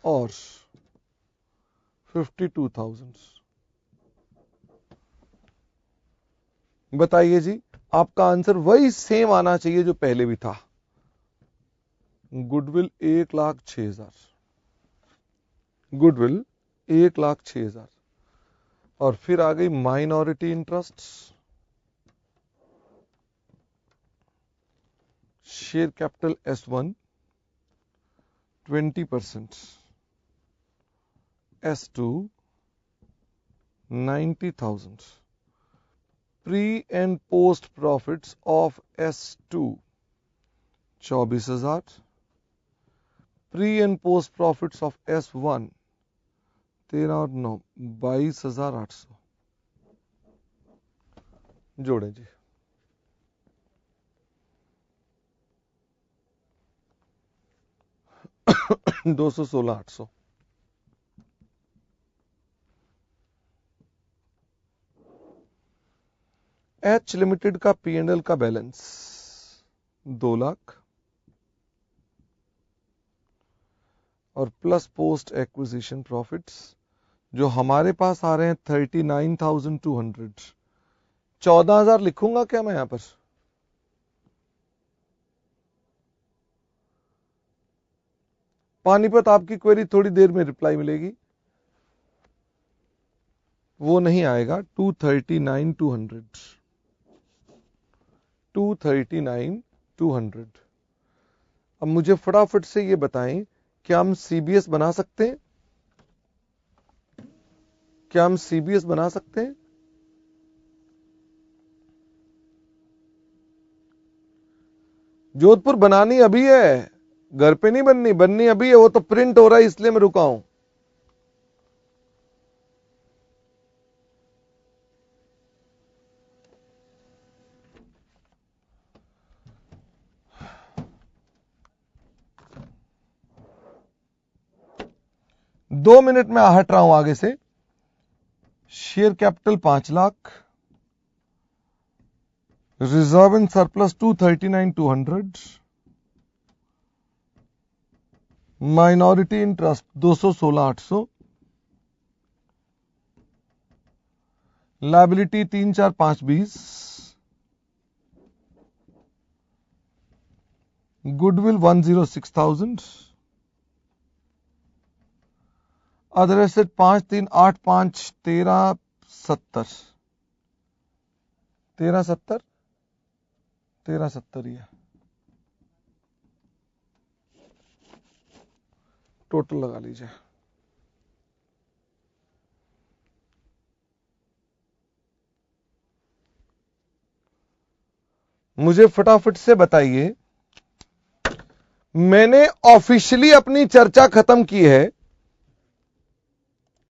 Speaker 1: और 52,000। बताइए जी, आपका आंसर वही सेम आना चाहिए जो पहले भी था। गुडविल 1,06,000, गुडविल 1,06,000 और फिर आ गई minority interest, share capital S1 20%, S2 90,000, pre and post profits of S2 24,000, pre and post profits of S1 13 और 9 22,800। जोड़े जी। 216,800। एच लिमिटेड का P&L का बैलेंस 2 लाख और प्लस पोस्ट एक्विजिशन प्रॉफिट्स जो हमारे पास आ रहे हैं 39,200। 14,000 लिखूंगा क्या मैं यहां पर? पानीपत आपकी क्वेरी थोड़ी देर में रिप्लाई मिलेगी, वो नहीं आएगा। 239,200 239,200। अब मुझे फटाफट से ये बताएं, क्या हम सीबीएस बना सकते हैं? क्या हम सीबीएस बना सकते हैं? जोधपुर बनानी अभी है, घर पे नहीं बननी, बननी अभी है। वो तो प्रिंट हो रहा है इसलिए मैं रुका हूं। दो मिनट में हट रहा हूं आगे से। Share capital 5 lakh, reserve and surplus 239,200, minority interest 216,800, liability 3,4,5,20, goodwill 106,000, other asset 5,3,8,5 13,70 13,70 ही है टोटल, लगा लीजिए। मुझे फटाफट से बताइए, मैंने ऑफिशियली अपनी चर्चा खत्म की है